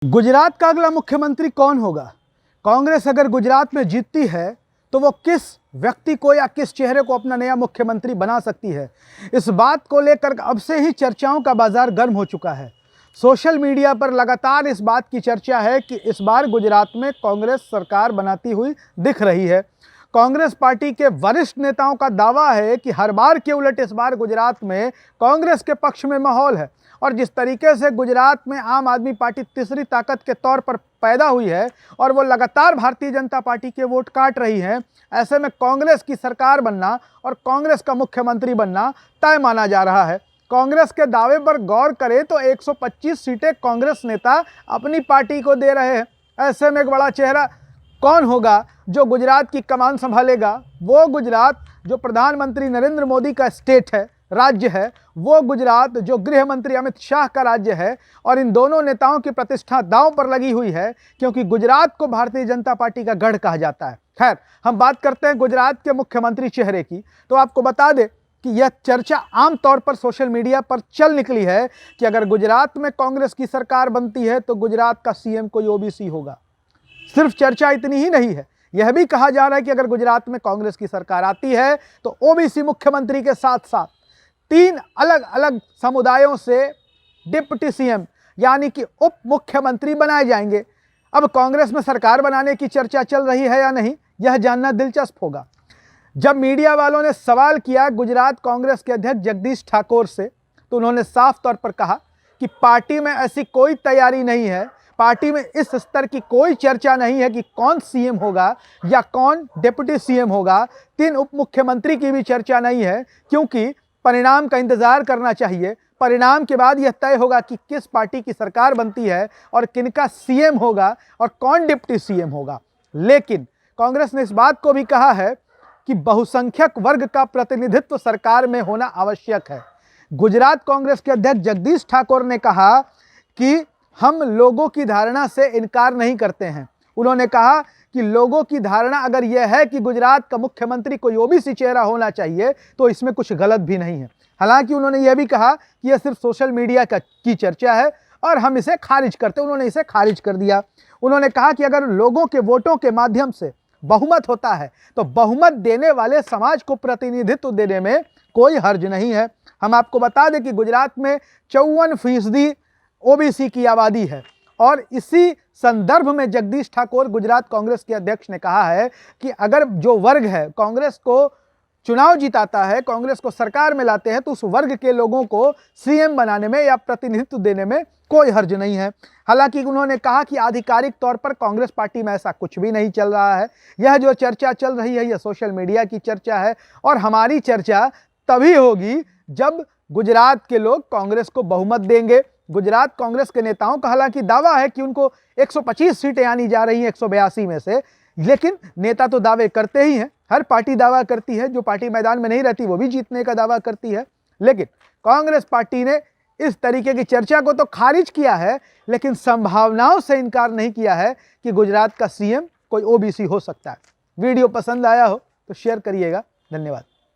गुजरात का अगला मुख्यमंत्री कौन होगा? कांग्रेस अगर गुजरात में जीतती है तो वो किस व्यक्ति को या किस चेहरे को अपना नया मुख्यमंत्री बना सकती है, इस बात को लेकर अब से ही चर्चाओं का बाजार गर्म हो चुका है। सोशल मीडिया पर लगातार इस बात की चर्चा है कि इस बार गुजरात में कांग्रेस सरकार बनाती हुई दिख रही है। कांग्रेस पार्टी के वरिष्ठ नेताओं का दावा है कि हर बार के उलट इस बार गुजरात में कांग्रेस के पक्ष में माहौल है और जिस तरीके से गुजरात में आम आदमी पार्टी तीसरी ताकत के तौर पर पैदा हुई है और वो लगातार भारतीय जनता पार्टी के वोट काट रही है, ऐसे में कांग्रेस की सरकार बनना और कांग्रेस का मुख्यमंत्री बनना तय माना जा रहा है। कांग्रेस के दावे पर गौर करें तो 125 सीटें कांग्रेस नेता अपनी पार्टी को दे रहे हैं। ऐसे में एक बड़ा चेहरा कौन होगा जो गुजरात की कमान संभालेगा? वो गुजरात जो प्रधानमंत्री नरेंद्र मोदी का स्टेट है, राज्य है, वो गुजरात जो गृह मंत्री अमित शाह का राज्य है और इन दोनों नेताओं की प्रतिष्ठा दांव पर लगी हुई है क्योंकि गुजरात को भारतीय जनता पार्टी का गढ़ कहा जाता है। खैर, हम बात करते हैं गुजरात के मुख्यमंत्री चेहरे की, तो आपको बता दें कि यह चर्चा आमतौर पर सोशल मीडिया पर चल निकली है कि अगर गुजरात में कांग्रेस की सरकार बनती है तो गुजरात का सीएम कोई ओबीसी होगा। सिर्फ चर्चा इतनी ही नहीं है, यह भी कहा जा रहा है कि अगर गुजरात में कांग्रेस की सरकार आती है तो ओबीसी मुख्यमंत्री के साथ साथ 3 अलग अलग समुदायों से डिप्टी सीएम यानी कि उप मुख्यमंत्री बनाए जाएंगे। अब कांग्रेस में सरकार बनाने की चर्चा चल रही है या नहीं, यह जानना दिलचस्प होगा। जब मीडिया वालों ने सवाल किया गुजरात कांग्रेस के अध्यक्ष जगदीश ठाकुर से, तो उन्होंने साफ तौर पर कहा कि पार्टी में ऐसी कोई तैयारी नहीं है, पार्टी में इस स्तर की कोई चर्चा नहीं है कि कौन सीएम होगा या कौन डिप्टी सीएम होगा। 3 उप मुख्यमंत्री की भी चर्चा नहीं है क्योंकि परिणाम का इंतजार करना चाहिए। परिणाम के बाद यह तय होगा कि किस पार्टी की सरकार बनती है और किनका सीएम होगा और कौन डिप्टी सीएम होगा। लेकिन कांग्रेस ने इस बात को भी कहा है कि बहुसंख्यक वर्ग का प्रतिनिधित्व सरकार में होना आवश्यक है। गुजरात कांग्रेस के अध्यक्ष जगदीश ठाकुर ने कहा कि हम लोगों की धारणा से इनकार नहीं करते हैं। उन्होंने कहा कि लोगों की धारणा अगर यह है कि गुजरात का मुख्यमंत्री कोई ओबीसी चेहरा होना चाहिए तो इसमें कुछ गलत भी नहीं है। हालांकि उन्होंने यह भी कहा कि यह सिर्फ सोशल मीडिया की चर्चा है और हम इसे खारिज करते हैं। उन्होंने इसे खारिज कर दिया। उन्होंने कहा कि अगर लोगों के वोटों के माध्यम से बहुमत होता है तो बहुमत देने वाले समाज को प्रतिनिधित्व देने में कोई हर्ज नहीं है। हम आपको बता दें कि गुजरात में 54% ओबीसी की आबादी है और इसी संदर्भ में जगदीश ठाकुर गुजरात कांग्रेस के अध्यक्ष ने कहा है कि अगर जो वर्ग है कांग्रेस को चुनाव जिताता है, कांग्रेस को सरकार में लाते हैं, तो उस वर्ग के लोगों को सीएम बनाने में या प्रतिनिधित्व देने में कोई हर्ज नहीं है। हालांकि उन्होंने कहा कि आधिकारिक तौर पर कांग्रेस पार्टी में ऐसा कुछ भी नहीं चल रहा है। यह जो चर्चा चल रही है यह सोशल मीडिया की चर्चा है और हमारी चर्चा तभी होगी जब गुजरात के लोग कांग्रेस को बहुमत देंगे। गुजरात कांग्रेस के नेताओं का हालांकि दावा है कि उनको 125 सीटें आनी जा रही हैं 182 में से, लेकिन नेता तो दावे करते ही हैं। हर पार्टी दावा करती है, जो पार्टी मैदान में नहीं रहती वो भी जीतने का दावा करती है। लेकिन कांग्रेस पार्टी ने इस तरीके की चर्चा को तो खारिज किया है, लेकिन संभावनाओं से इनकार नहीं किया है कि गुजरात का सीएम कोई ओबीसी हो सकता है। वीडियो पसंद आया हो तो शेयर करिएगा। धन्यवाद।